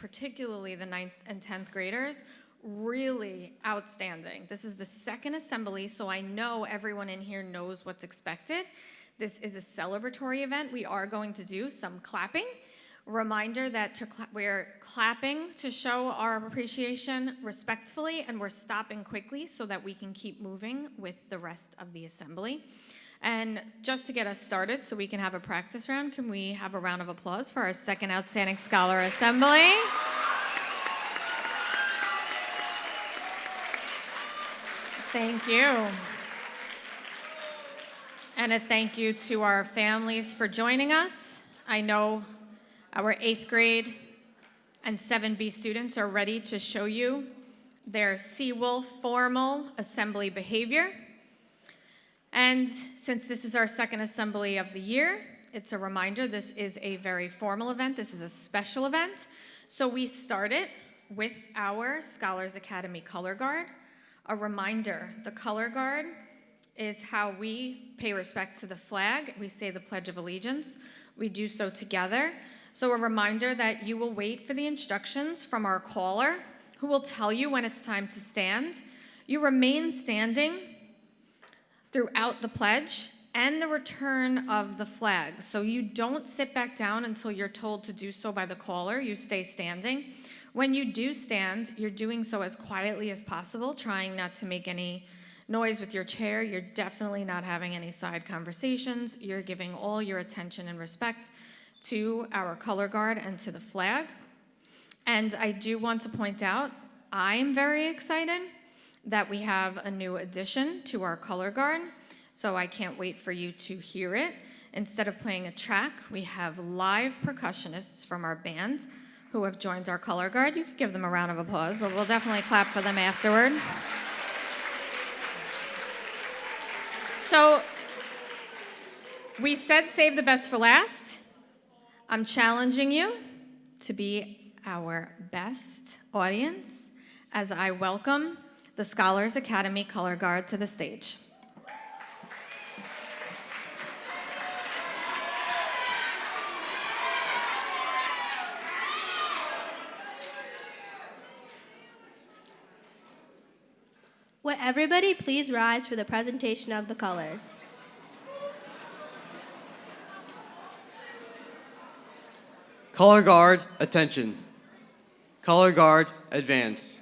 particularly the 9th and 10th graders, really outstanding. This is the second assembly, so I know everyone in here knows what's expected. This is a celebratory event. We are going to do some clapping. Reminder that we're clapping to show our appreciation respectfully, and we're stopping quickly so that we can keep moving with the rest of the assembly. And just to get us started so we can have a practice round, can we have a round of applause for our second Outstanding Scholar Assembly? Thank you. And a thank you to our families for joining us. I know our 8th grade and 7B students are ready to show you their Seawolf formal assembly behavior. And since this is our second assembly of the year, it's a reminder this is a very formal event. This is a special event. So we started with our Scholars Academy color guard. A reminder, the color guard is how we pay respect to the flag. We say the Pledge of Allegiance. We do so together. So a reminder that you will wait for the instructions from our caller, who will tell you when it's time to stand. You remain standing throughout the pledge and the return of the flag. So you don't sit back down until you're told to do so by the caller. You stay standing. When you do stand, you're doing so as quietly as possible, trying not to make any noise with your chair. You're definitely not having any side conversations. You're giving all your attention and respect to our color guard and to the flag. And I do want to point out, I'm very excited that we have a new addition to our color guard, so I can't wait for you to hear it. Instead of playing a track, we have live percussionists from our band who have joined our color guard. You could give them a round of applause, but we'll definitely clap for them afterward. So we said save the best for last. I'm challenging you to be our best audience as I welcome the Scholars Academy color guard to the stage. Would everybody please rise for the presentation of the colors? Color guard, attention. Color guard, advance.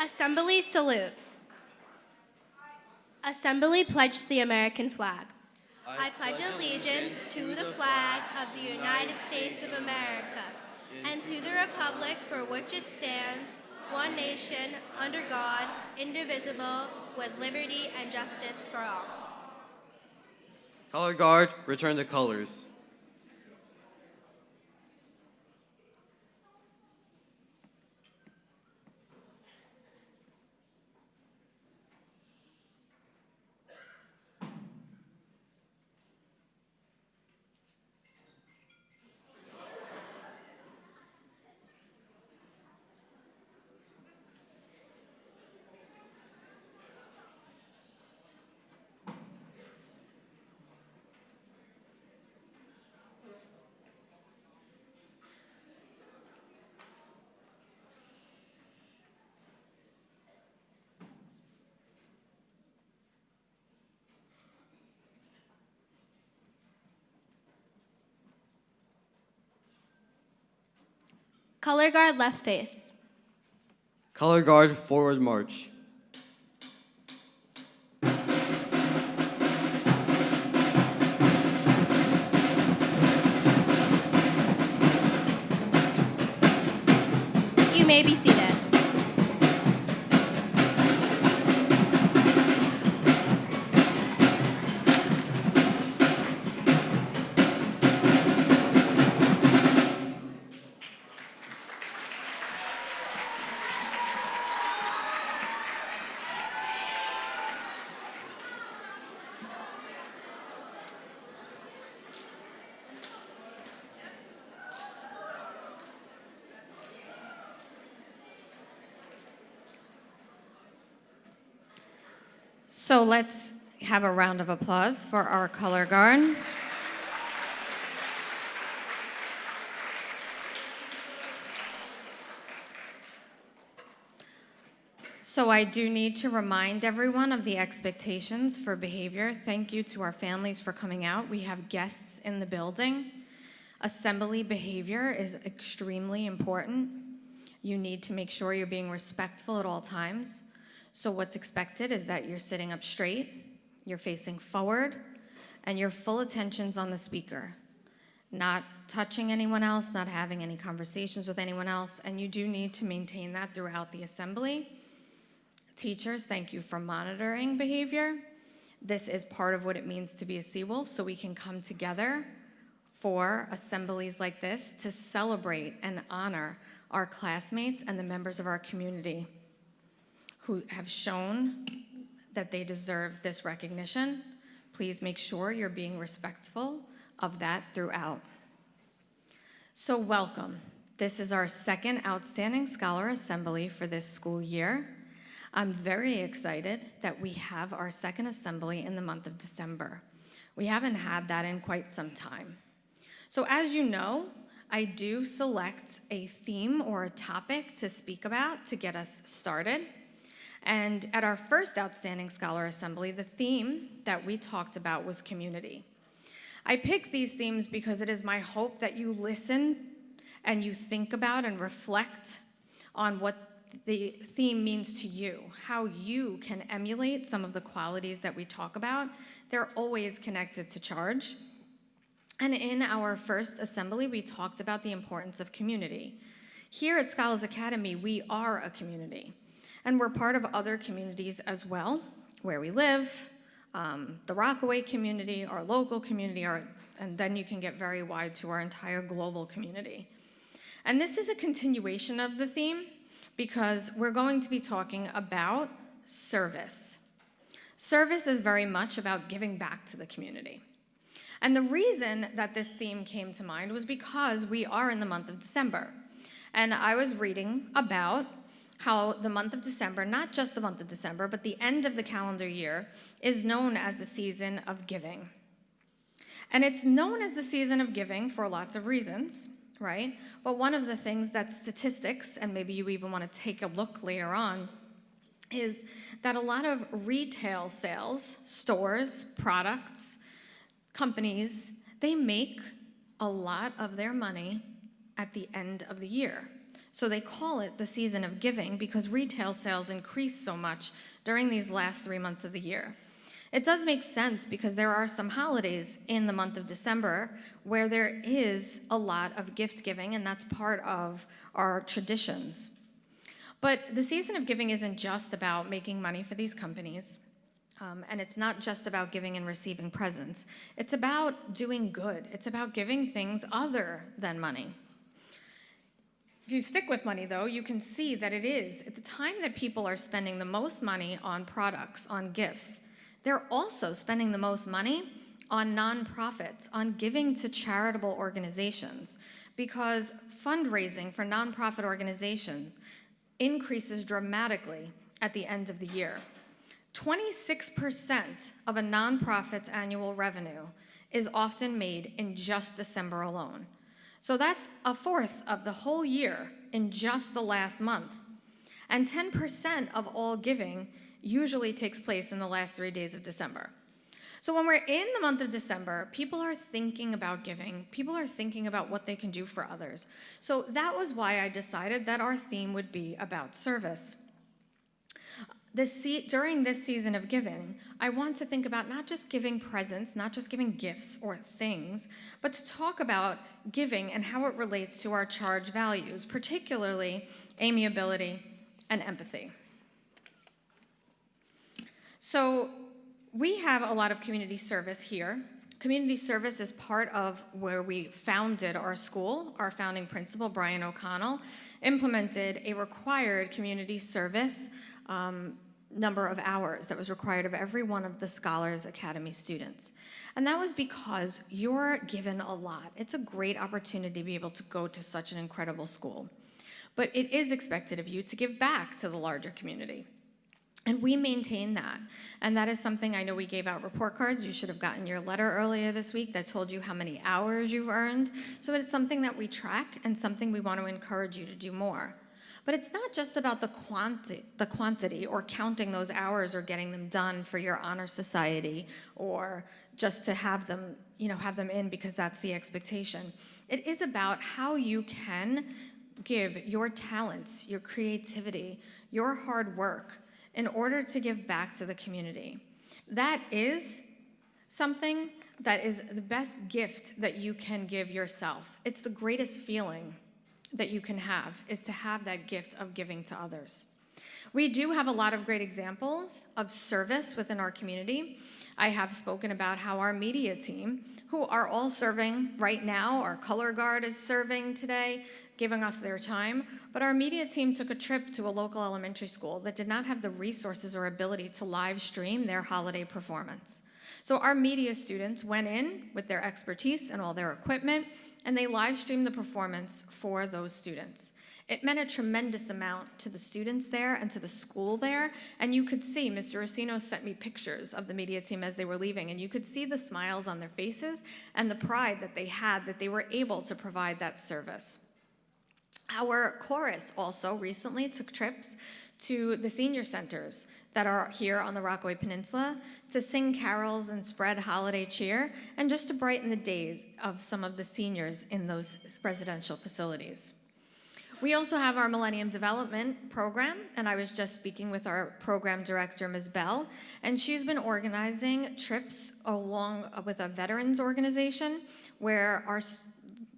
Assembly salute. Assembly pledge the American flag. I pledge allegiance to the flag of the United States of America and to the republic for which it stands, one nation, under God, indivisible, with liberty and justice for all. Color guard, return the colors. Color guard left face. Color guard, forward march. You may be seated. So let's have a round of applause for our color guard. So I do need to remind everyone of the expectations for behavior. Thank you to our families for coming out. We have guests in the building. Assembly behavior is extremely important. You need to make sure you're being respectful at all times. So what's expected is that you're sitting up straight, you're facing forward, and your full attention's on the speaker. Not touching anyone else, not having any conversations with anyone else, and you do need to maintain that throughout the assembly. Teachers, thank you for monitoring behavior. This is part of what it means to be a Seawolf, so we can come together for assemblies like this to celebrate and honor our classmates and the members of our community who have shown that they deserve this recognition. Please make sure you're being respectful of that throughout. So welcome. This is our second Outstanding Scholar Assembly for this school year. I'm very excited that we have our second assembly in the month of December. We haven't had that in quite some time. So as you know, I do select a theme or a topic to speak about to get us started. And at our first Outstanding Scholar Assembly, the theme that we talked about was community. I picked these themes because it is my hope that you listen and you think about and reflect on what the theme means to you, how you can emulate some of the qualities that we talk about. They're always connected to charge. And in our first assembly, we talked about the importance of community. Here at Scholars Academy, we are a community, and we're part of other communities as well, where we live, the Rockaway community, our local community, and then you can get very wide to our entire global community. And this is a continuation of the theme, because we're going to be talking about service. Service is very much about giving back to the community. And the reason that this theme came to mind was because we are in the month of December. And I was reading about how the month of December, not just the month of December, but the end of the calendar year, is known as the season of giving. And it's known as the season of giving for lots of reasons, right? But one of the things that statistics, and maybe you even want to take a look later on, is that a lot of retail sales, stores, products, companies, they make a lot of their money at the end of the year. So they call it the season of giving because retail sales increase so much during these last 3 months of the year. It does make sense because there are some holidays in the month of December where there is a lot of gift giving, and that's part of our traditions. But the season of giving isn't just about making money for these companies, and it's not just about giving and receiving presents. It's about doing good. It's about giving things other than money. If you stick with money, though, you can see that it is at the time that people are spending the most money on products, on gifts. They're also spending the most money on nonprofits, on giving to charitable organizations, because fundraising for nonprofit organizations increases dramatically at the end of the year. 26% of a nonprofit's annual revenue is often made in just December alone. So that's a fourth of the whole year in just the last month. And 10% of all giving usually takes place in the last 3 days of December. So when we're in the month of December, people are thinking about giving. People are thinking about what they can do for others. So that was why I decided that our theme would be about service. During this season of giving, I want to think about not just giving presents, not just giving gifts or things, but to talk about giving and how it relates to our charge values, particularly amiability and empathy. So we have a lot of community service here. Community service is part of where we founded our school. Our founding principal, Brian O'Connell, implemented a required community service number of hours that was required of every one of the Scholars Academy students. And that was because you're given a lot. It's a great opportunity to be able to go to such an incredible school. But it is expected of you to give back to the larger community. And we maintain that. And that is something, I know we gave out report cards. You should have gotten your letter earlier this week that told you how many hours you've earned. So it's something that we track and something we want to encourage you to do more. But it's not just about the quantity or counting those hours or getting them done for your honor society or just to have them, have them in because that's the expectation. It is about how you can give your talents, your creativity, your hard work in order to give back to the community. That is something that is the best gift that you can give yourself. It's the greatest feeling that you can have, is to have that gift of giving to others. We do have a lot of great examples of service within our community. I have spoken about how our media team, who are all serving right now, our color guard is serving today, giving us their time, but our media team took a trip to a local elementary school that did not have the resources or ability to live stream their holiday performance. So our media students went in with their expertise and all their equipment, and they live streamed the performance for those students. It meant a tremendous amount to the students there and to the school there, and you could see, Mr. Recinos sent me pictures of the media team as they were leaving, and you could see the smiles on their faces and the pride that they had that they were able to provide that service. Our chorus also recently took trips to the senior centers that are here on the Rockaway Peninsula to sing carols and spread holiday cheer and just to brighten the days of some of the seniors in those residential facilities. We also have our Millennium Development Program, and I was just speaking with our program director, Ms. Bell, and she's been organizing trips along with a veterans organization where our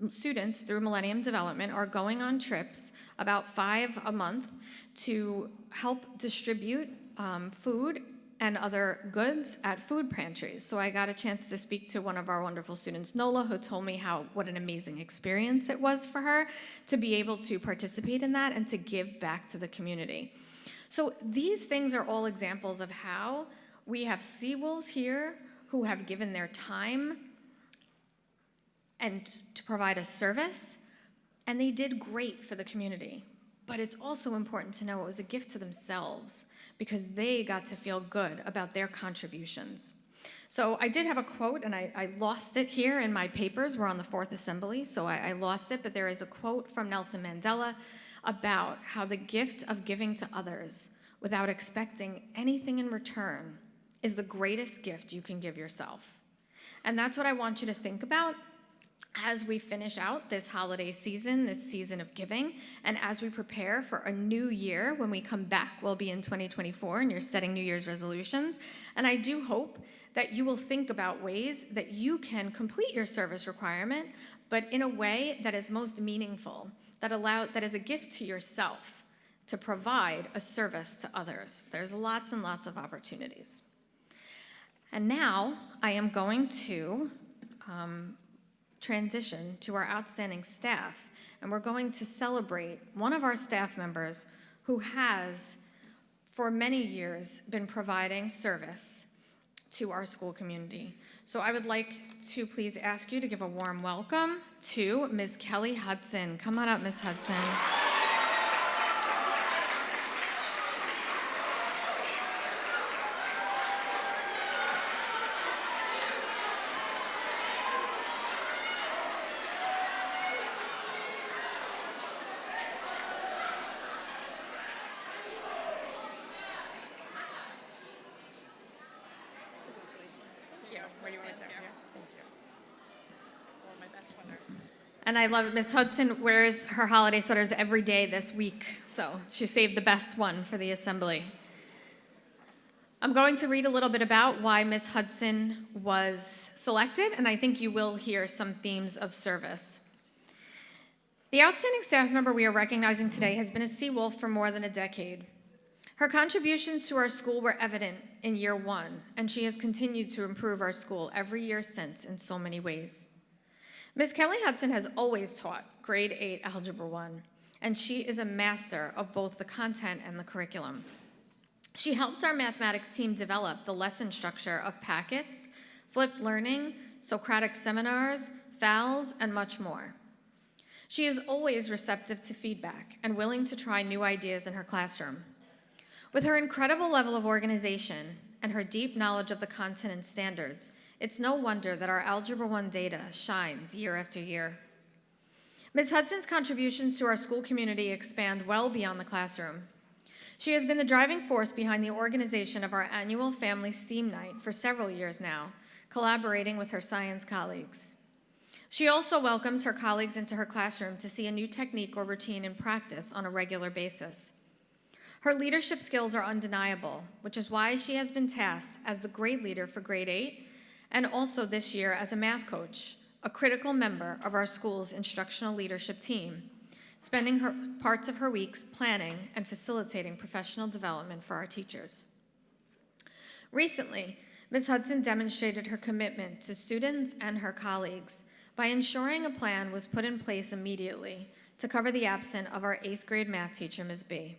students through Millennium Development are going on trips, about 5 a month, to help distribute food and other goods at food pantries. So I got a chance to speak to one of our wonderful students, Nola, who told me what an amazing experience it was for her to be able to participate in that and to give back to the community. So these things are all examples of how we have Seawolves here who have given their time and to provide a service, and they did great for the community. But it's also important to know it was a gift to themselves because they got to feel good about their contributions. So I did have a quote, and I lost it here in my papers. We're on the 4th Assembly, so I lost it, but there is a quote from Nelson Mandela about how the gift of giving to others without expecting anything in return is the greatest gift you can give yourself. And that's what I want you to think about as we finish out this holiday season, this season of giving, and as we prepare for a new year, when we come back, we'll be in 2024, and you're setting New Year's resolutions. And I do hope that you will think about ways that you can complete your service requirement, but in a way that is most meaningful, that is a gift to yourself to provide a service to others. There's lots and lots of opportunities. And now I am going to transition to our outstanding staff, and we're going to celebrate one of our staff members who has, for many years, been providing service to our school community. So I would like to please ask you to give a warm welcome to Ms. Kelly Hudson. Come on up, Ms. Hudson. And I love it. Ms. Hudson wears her holiday sweaters every day this week, so she saved the best one for the assembly. I'm going to read a little bit about why Ms. Hudson was selected, and I think you will hear some themes of service. The outstanding staff member we are recognizing today has been a Seawolf for more than a decade. Her contributions to our school were evident in year 1, and she has continued to improve our school every year since in so many ways. Ms. Kelly Hudson has always taught grade 8 Algebra 1, and she is a master of both the content and the curriculum. She helped our mathematics team develop the lesson structure of packets, flipped learning, Socratic seminars, FALs, and much more. She is always receptive to feedback and willing to try new ideas in her classroom. With her incredible level of organization and her deep knowledge of the content and standards, it's no wonder that our Algebra 1 data shines year after year. Ms. Hudson's contributions to our school community expand well beyond the classroom. She has been the driving force behind the organization of our annual Family STEAM Night for several years now, collaborating with her science colleagues. She also welcomes her colleagues into her classroom to see a new technique or routine in practice on a regular basis. Her leadership skills are undeniable, which is why she has been tasked as the grade leader for grade 8 and also this year as a math coach, a critical member of our school's instructional leadership team, spending parts of her weeks planning and facilitating professional development for our teachers. Recently, Ms. Hudson demonstrated her commitment to students and her colleagues by ensuring a plan was put in place immediately to cover the absence of our 8th grade math teacher, Ms. B.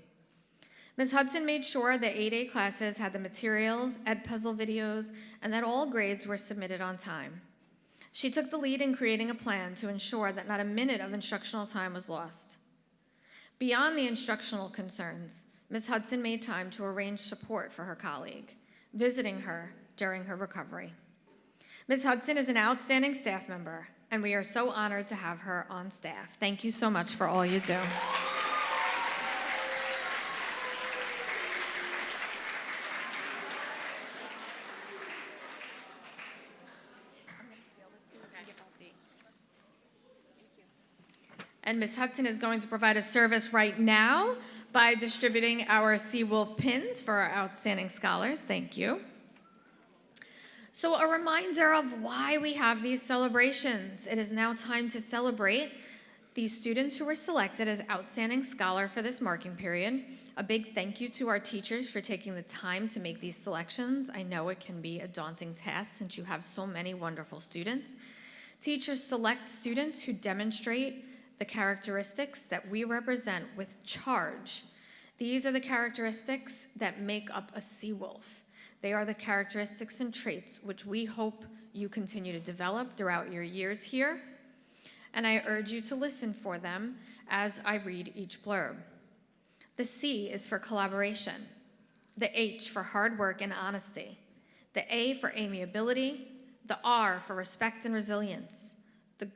Ms. Hudson made sure that 8A classes had the materials, Edpuzzle videos, and that all grades were submitted on time. She took the lead in creating a plan to ensure that not a minute of instructional time was lost. Beyond the instructional concerns, Ms. Hudson made time to arrange support for her colleague, visiting her during her recovery. Ms. Hudson is an outstanding staff member, and we are so honored to have her on staff. Thank you so much for all you do. And Ms. Hudson is going to provide a service right now by distributing our Seawolf pins for our outstanding scholars. Thank you. So a reminder of why we have these celebrations. It is now time to celebrate these students who were selected as outstanding scholar for this marking period. A big thank you to our teachers for taking the time to make these selections. I know it can be a daunting task since you have so many wonderful students. Teachers select students who demonstrate the characteristics that we represent with charge. These are the characteristics that make up a Seawolf. They are the characteristics and traits which we hope you continue to develop throughout your years here, and I urge you to listen for them as I read each blurb. The C is for collaboration, the H for hard work and honesty, the A for amiability, the R for respect and resilience, the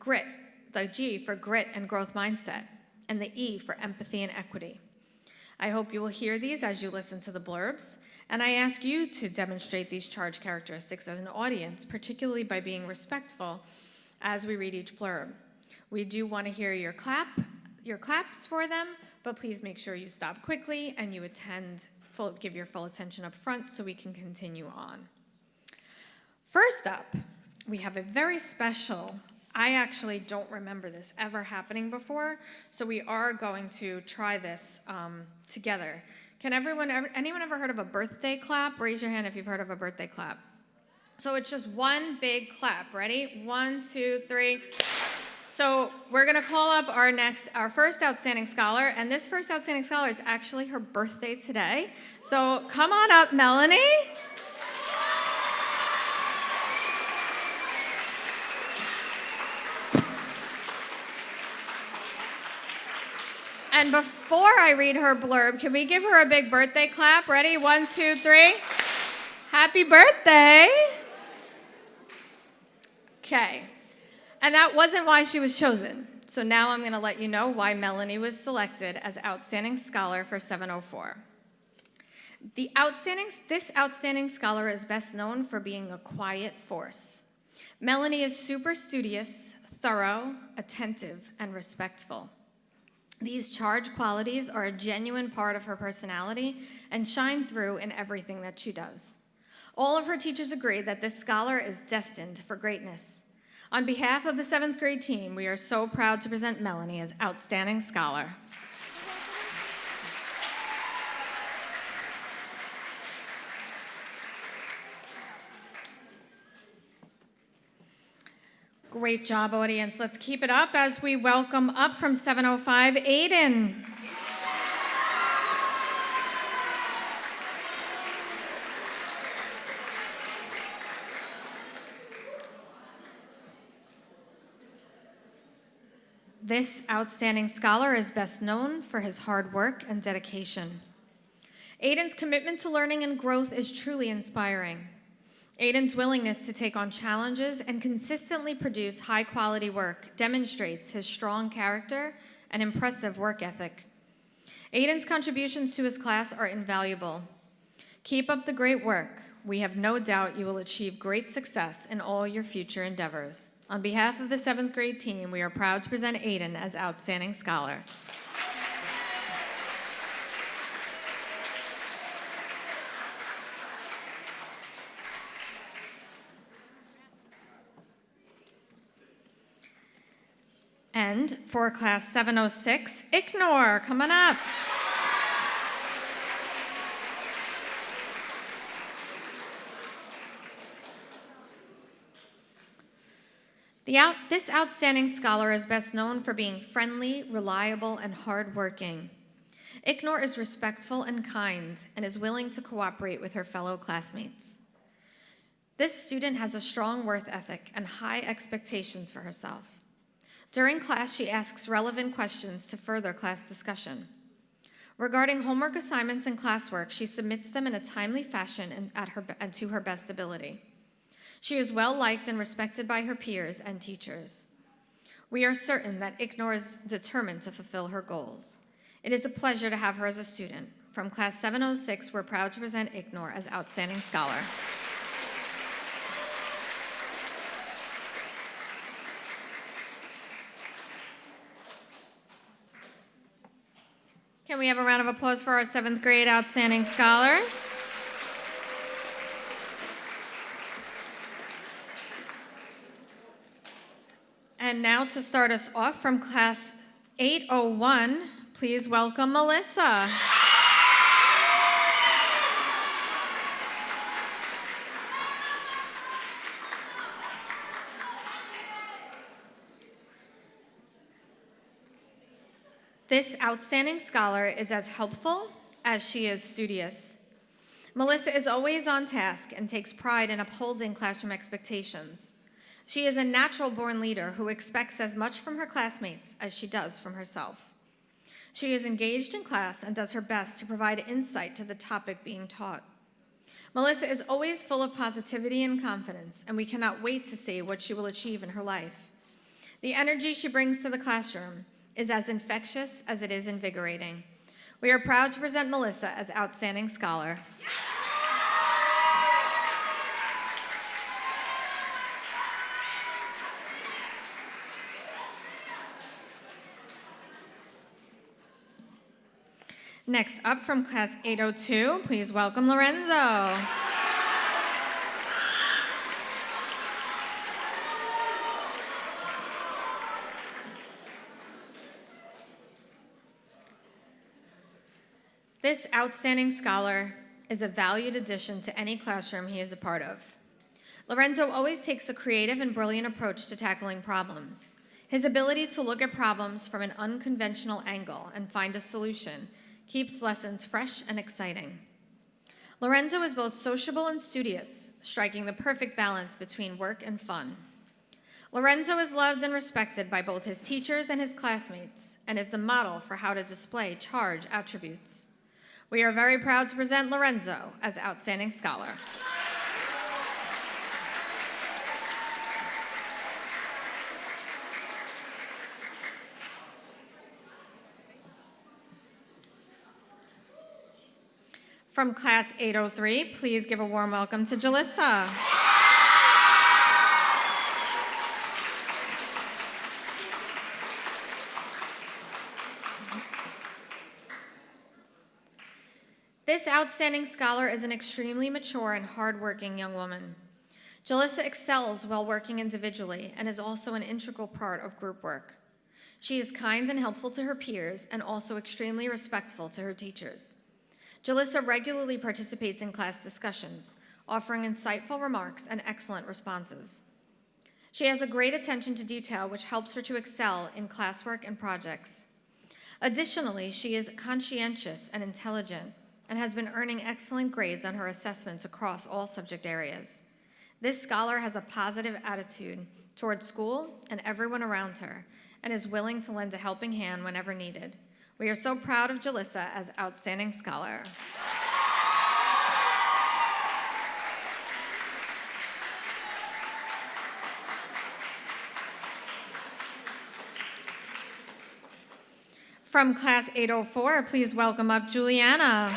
G for grit and growth mindset, and the E for empathy and equity. I hope you will hear these as you listen to the blurbs, and I ask you to demonstrate these charge characteristics as an audience, particularly by being respectful as we read each blurb. We do want to hear your claps for them, but please make sure you stop quickly and you give your full attention up front so we can continue on. First up, we have a very special, I actually don't remember this ever happening before, so we are going to try this together. Can anyone ever heard of a birthday clap? Raise your hand if you've heard of a birthday clap. So it's just one big clap. Ready? 1, 2, 3. So we're gonna call up our first outstanding scholar, and this first outstanding scholar is actually her birthday today. So come on up, Melanie. And before I read her blurb, can we give her a big birthday clap? Ready? 1, 2, 3. Happy birthday. Okay. And that wasn't why she was chosen. So now I'm going to let you know why Melanie was selected as Outstanding Scholar for 704. This outstanding scholar is best known for being a quiet force. Melanie is super studious, thorough, attentive, and respectful. These charge qualities are a genuine part of her personality and shine through in everything that she does. All of her teachers agree that this scholar is destined for greatness. On behalf of the 7th grade team, we are so proud to present Melanie as Outstanding Scholar. Great job, audience. Let's keep it up as we welcome up from 705, Aiden. This outstanding scholar is best known for his hard work and dedication. Aiden's commitment to learning and growth is truly inspiring. Aiden's willingness to take on challenges and consistently produce high-quality work demonstrates his strong character and impressive work ethic. Aiden's contributions to his class are invaluable. Keep up the great work. We have no doubt you will achieve great success in all your future endeavors. On behalf of the 7th grade team, we are proud to present Aiden as Outstanding Scholar. And for class 706, Ignore, come on up. This outstanding scholar is best known for being friendly, reliable, and hardworking. Ignore is respectful and kind and is willing to cooperate with her fellow classmates. This student has a strong work ethic and high expectations for herself. During class, she asks relevant questions to further class discussion. Regarding homework assignments and classwork, she submits them in a timely fashion and to her best ability. She is well-liked and respected by her peers and teachers. We are certain that Ignore is determined to fulfill her goals. It is a pleasure to have her as a student. From class 706, we're proud to present Ignore as Outstanding Scholar. Can we have a round of applause for our 7th grade Outstanding Scholars? And now to start us off from class 801, please welcome Melissa. This outstanding scholar is as helpful as she is studious. Melissa is always on task and takes pride in upholding classroom expectations. She is a natural-born leader who expects as much from her classmates as she does from herself. She is engaged in class and does her best to provide insight to the topic being taught. Melissa is always full of positivity and confidence, and we cannot wait to see what she will achieve in her life. The energy she brings to the classroom is as infectious as it is invigorating. We are proud to present Melissa as Outstanding Scholar. Next up from class 802, please welcome Lorenzo. This outstanding scholar is a valued addition to any classroom he is a part of. Lorenzo always takes a creative and brilliant approach to tackling problems. His ability to look at problems from an unconventional angle and find a solution keeps lessons fresh and exciting. Lorenzo is both sociable and studious, striking the perfect balance between work and fun. Lorenzo is loved and respected by both his teachers and his classmates, and is the model for how to display charge attributes. We are very proud to present Lorenzo as Outstanding Scholar. From class 803, please give a warm welcome to Jalissa. This outstanding scholar is an extremely mature and hardworking young woman. Jalissa excels while working individually and is also an integral part of group work. She is kind and helpful to her peers and also extremely respectful to her teachers. Jalissa regularly participates in class discussions, offering insightful remarks and excellent responses. She has a great attention to detail, which helps her to excel in classwork and projects. Additionally, she is conscientious and intelligent and has been earning excellent grades on her assessments across all subject areas. This scholar has a positive attitude toward school and everyone around her and is willing to lend a helping hand whenever needed. We are so proud of Jalissa as Outstanding Scholar. From Class 804, please welcome up Juliana.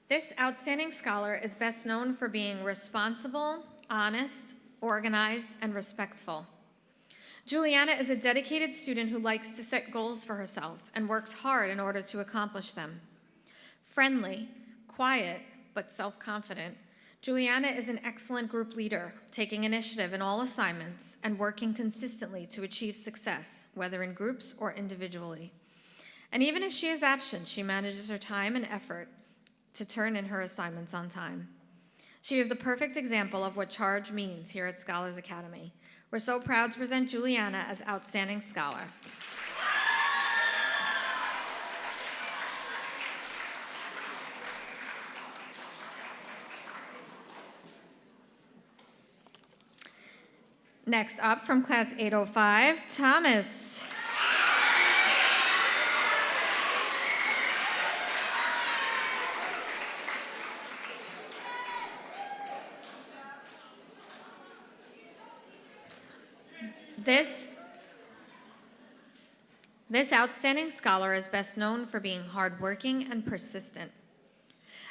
This outstanding scholar is best known for being responsible, honest, organized, and respectful. Juliana is a dedicated student who likes to set goals for herself and works hard in order to accomplish them. Friendly, quiet, but self-confident, Juliana is an excellent group leader, taking initiative in all assignments and working consistently to achieve success, whether in groups or individually. And even if she is absent, she manages her time and effort to turn in her assignments on time. She is the perfect example of what charge means here at Scholars Academy. We're so proud to present Juliana as Outstanding Scholar. Next up, from Class 805, Thomas. This outstanding scholar is best known for being hardworking and persistent.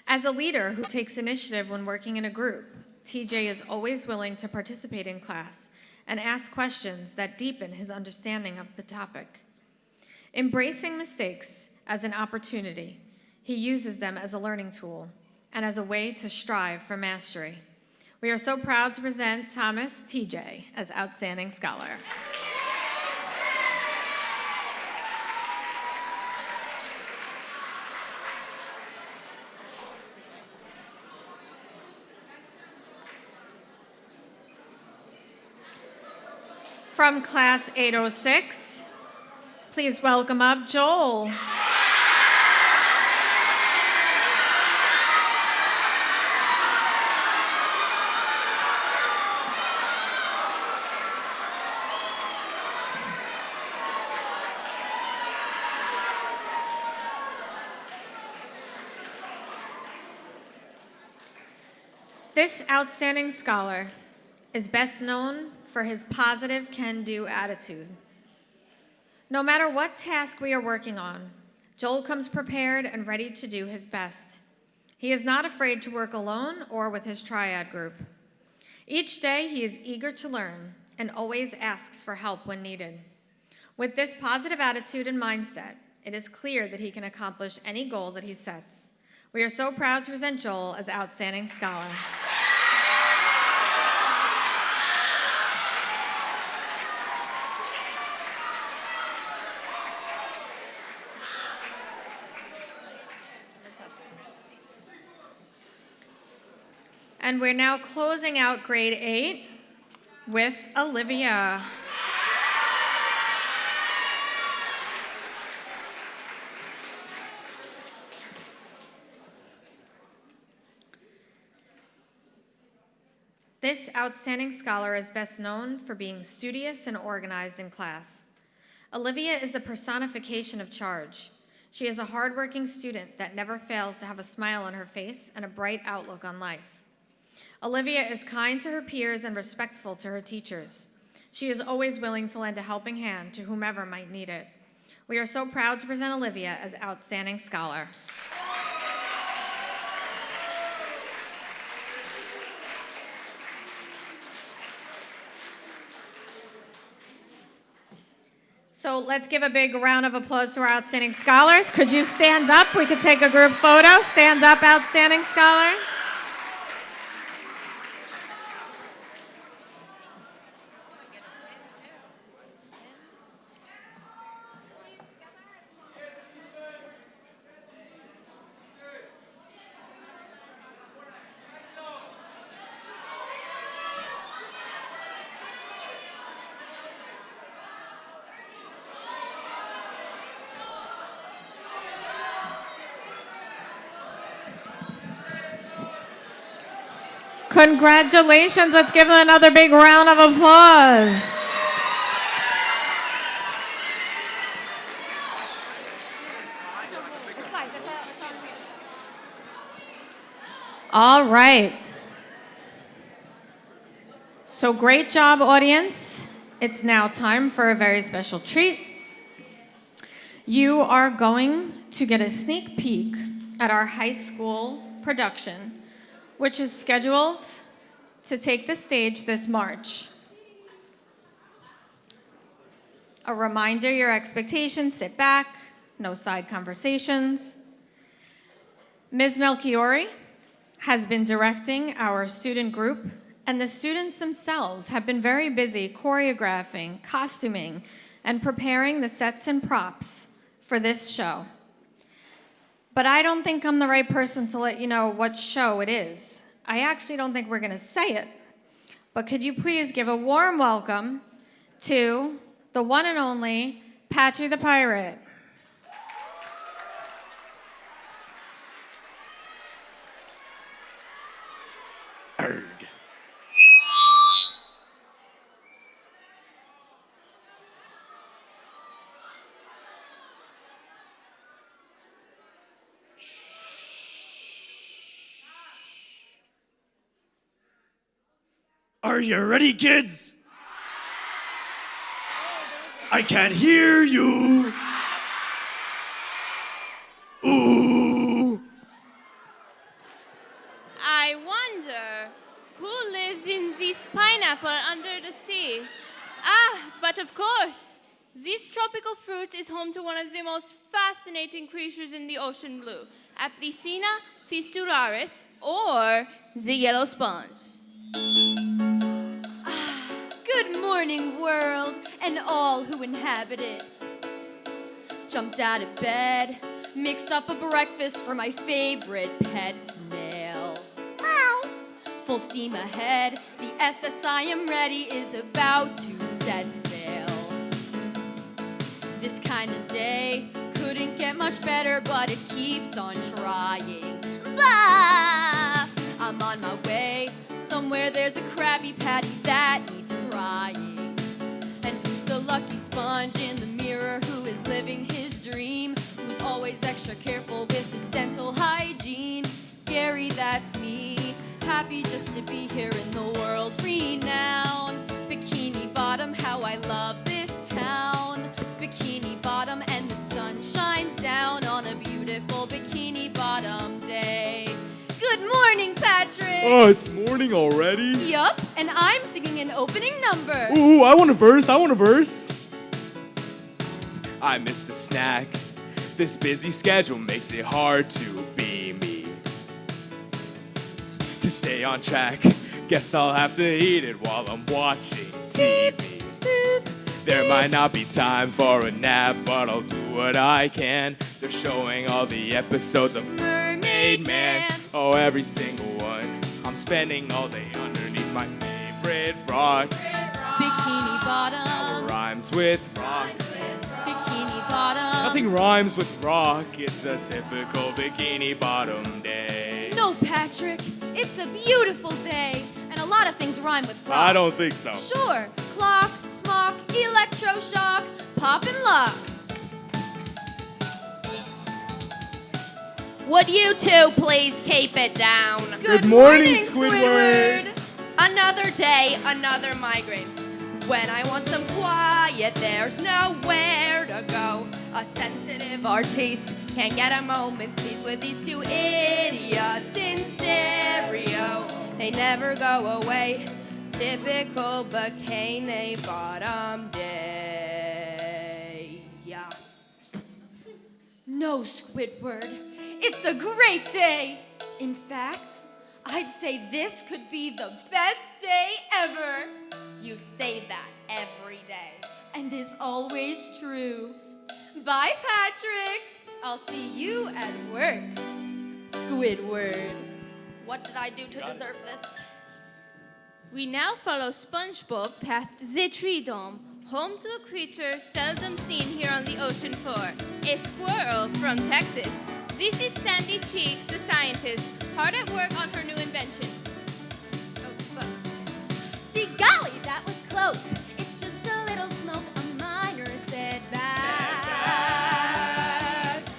As a leader who takes initiative when working in a group, TJ is always willing to participate in class and ask questions that deepen his understanding of the topic. Embracing mistakes as an opportunity, he uses them as a learning tool and as a way to strive for mastery. We are so proud to present Thomas TJ as Outstanding Scholar. From Class 806, please welcome up Joel. This outstanding scholar is best known for his positive can-do attitude. No matter what task we are working on, Joel comes prepared and ready to do his best. He is not afraid to work alone or with his triad group. Each day, he is eager to learn and always asks for help when needed. With this positive attitude and mindset, it is clear that he can accomplish any goal that he sets. We are so proud to present Joel as Outstanding Scholar. And we're now closing out grade 8 with Olivia. This outstanding scholar is best known for being studious and organized in class. Olivia is the personification of charge. She is a hardworking student that never fails to have a smile on her face and a bright outlook on life. Olivia is kind to her peers and respectful to her teachers. She is always willing to lend a helping hand to whomever might need it. We are so proud to present Olivia as Outstanding Scholar. So let's give a big round of applause to our outstanding scholars. Could you stand up? We could take a group photo. Stand up, outstanding scholars. Congratulations. Let's give them another big round of applause. All right. So great job, audience. It's now time for a very special treat. You are going to get a sneak peek at our high school production, which is scheduled to take the stage this March. A reminder, your expectations, sit back, no side conversations. Ms. Melchiori has been directing our student group, and the students themselves have been very busy choreographing, costuming, and preparing the sets and props for this show. But I don't think I'm the right person to let you know what show it is. I actually don't think we're going to say it. But could you please give a warm welcome to the one and only Patchy the Pirate. Arg. Are you ready, kids? I can't hear you. Ooh. I wonder who lives in this pineapple under the sea. But of course, this tropical fruit is home to one of the most fascinating creatures in the ocean blue, Aplycina fistularis, or the yellow sponge. Good morning, world, and all who inhabit it. Jumped out of bed, mixed up a breakfast for my favorite pet snail. Meow. Full steam ahead, the SS I am ready is about to set sail. This kind of day couldn't get much better, but it keeps on trying. Blah! I'm on my way. Somewhere there's a Krabby Patty that needs frying. And who's the lucky sponge in the mirror who is living his dream? Who's always extra careful with his dental hygiene? Gary, that's me. Happy just to be here in the world renowned Bikini Bottom. How I love this town. Bikini Bottom, and the sun shines down on a beautiful Bikini Bottom day. Good morning, Patrick! Oh, it's morning already? Yup, and I'm singing an opening number. Ooh, I want a verse. I missed the snack. This busy schedule makes it hard to be me. To stay on track, guess I'll have to eat it while I'm watching TV. There might not be time for a nap, but I'll do what I can. They're showing all the episodes of Mermaid Man. Oh, every single one. I'm spending all day underneath my favorite rock. Bikini Bottom. Rhymes with rock. Bikini Bottom. Nothing rhymes with rock. It's a typical Bikini Bottom day. No, Patrick, it's a beautiful day, and a lot of things rhyme with rock. I don't think so. Sure, clock, smock, electroshock, pop and lock. Would you two please keep it down? Good morning, Squidward. Another day, another migraine. When I want some quiet, there's nowhere to go. A sensitive artiste can't get a moment's peace with these two idiots in stereo. They never go away. Typical Bikini Bottom day. Yeah. No, Squidward, it's a great day. In fact, I'd say this could be the best day ever. You say that every day. And it's always true. Bye, Patrick. I'll see you at work, Squidward. What did I do to deserve this? We now follow Spongebob past the tree dome, home to a creature seldom seen here on the ocean floor, a squirrel from Texas. This is Sandy Cheeks, the scientist, hard at work on her new invention. Gee golly, that was close. It's just a little smoke, a minor setback.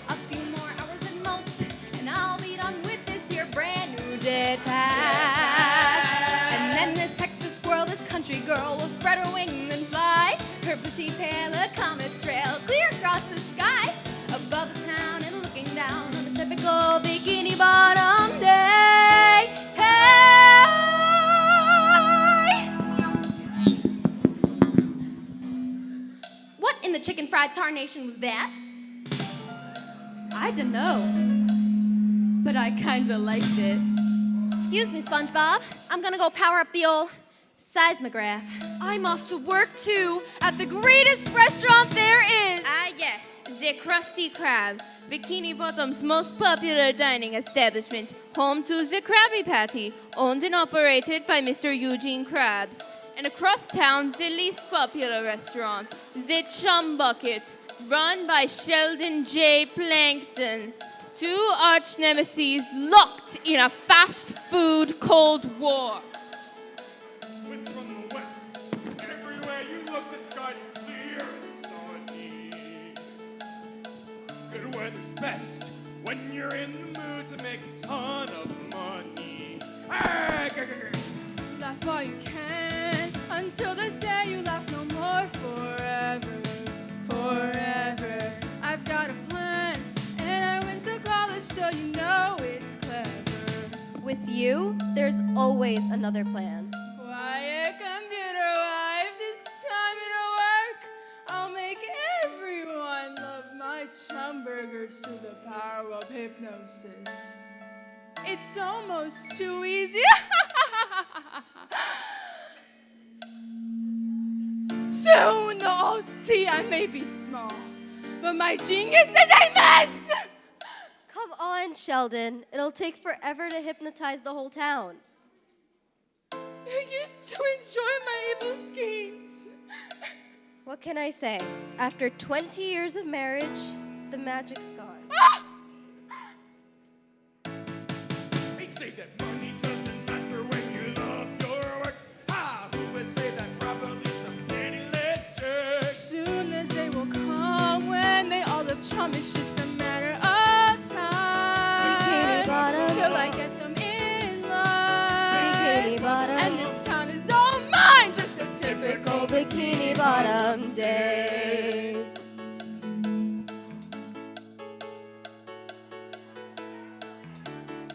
A few more hours at most, and I'll be done with this here brand new jetpack. And then this Texas squirrel, this country girl will spread her wings and fly. Her bushy tail, a comet's trail, clear across the sky. Above the town and looking down on a typical bikini bottom day. Hey! What in the chicken fried tarnation was that? I don't know, but I kinda liked it. Excuse me, Spongebob. I'm gonna go power up the old seismograph. I'm off to work too at the greatest restaurant there is. Ah, yes, the Krusty Krab, Bikini Bottom's most popular dining establishment, home to the Krabby Patty, owned and operated by Mr. Eugene Krabs. And across town, the least popular restaurant, the Chum Bucket, run by Sheldon J. Plankton. Two arch nemeses locked in a fast food Cold War. Winds from the west, and everywhere you look, the sky's clear and sunny. Good weather's best when you're in the mood to make a ton of money. Laugh all you can until the day you laugh no more. Forever, forever. I've got a plan, and I went to college, so you know it's clever. With you, there's always another plan. Quiet computer life, this time it'll work. I'll make everyone love my chum burgers through the power of hypnosis. It's almost too easy. Soon they'll all see I may be small, but my genius is immense! Come on, Sheldon. It'll take forever to hypnotize the whole town. You used to enjoy my evil schemes. What can I say? After 20 years of marriage, the magic's gone. They say that money doesn't matter when you love your work. Ah, who would say that properly? Some penniless jerk. Soon the day will come when they all love chum. It's just a matter of time. Bikini Bottom. Till I get them in line. Bikini Bottom. And this town is all mine. Just a typical Bikini Bottom day.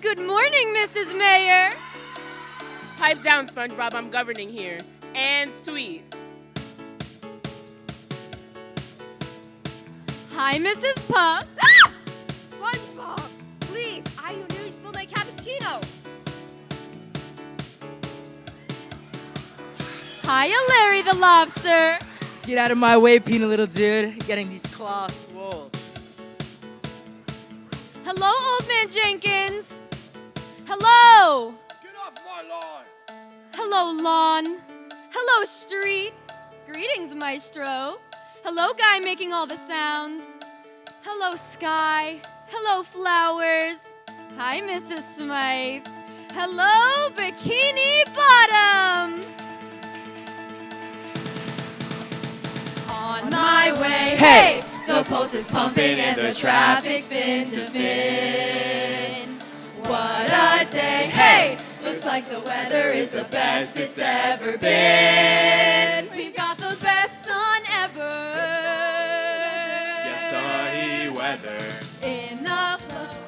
Good morning, Mrs. Mayor. Pipe down, SpongeBob. I'm governing here. And sweet. Hi, Mrs. Puff. SpongeBob, please, I nearly spilled my cappuccino. Hiya, Larry the Lobster. Get out of my way, peanut little dude. Getting these claws swole. Hello, Old Man Jenkins. Hello. Get off my lawn! Hello, lawn. Hello, street. Greetings, maestro. Hello, guy making all the sounds. Hello, sky. Hello, flowers. Hi, Mrs. Smythe. Hello, Bikini Bottom. On my way, hey! The pulse is pumping and the traffic's fin to fin. What a day, hey! Looks like the weather is the best it's ever been. We've got the best sun ever. Yes, sunny weather. In the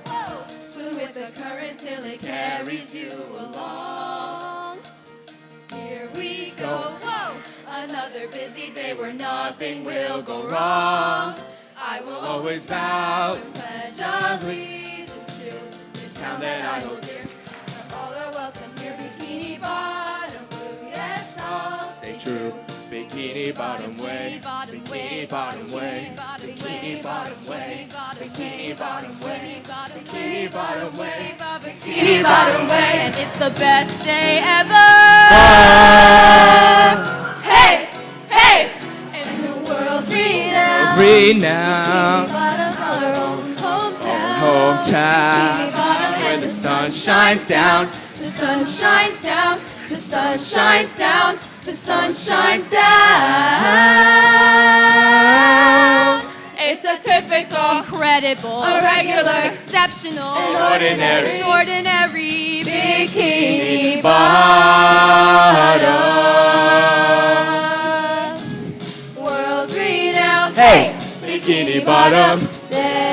flow, swim with the current till it carries you along. Here we go, whoa! Another busy day where nothing will go wrong. I will always vow and pledge allegiance to this town that I hold dear. Where all are welcome here, Bikini Bottom blue. Yes, I'll stay true. Bikini Bottom way. Bikini Bottom way. Bikini Bottom way. Bikini Bottom way. Bikini Bottom way. Bikini Bottom way, and it's the best day ever. Hey, hey, and the world renowned. Renowned. Bottom, our own hometown. Hometown. Bikini Bottom, Where and the sun shines down. The sun shines down. The sun shines down. The sun shines down. It's a typical, Incredible. a regular, Exceptional. Ordinary. Extraordinary. Bikini Bottom. autumn day.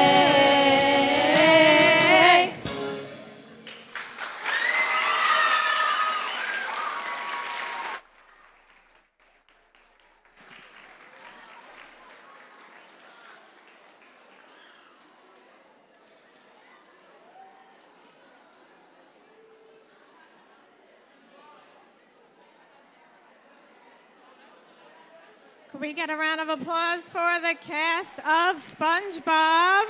Can we get a round of applause for the cast of SpongeBob?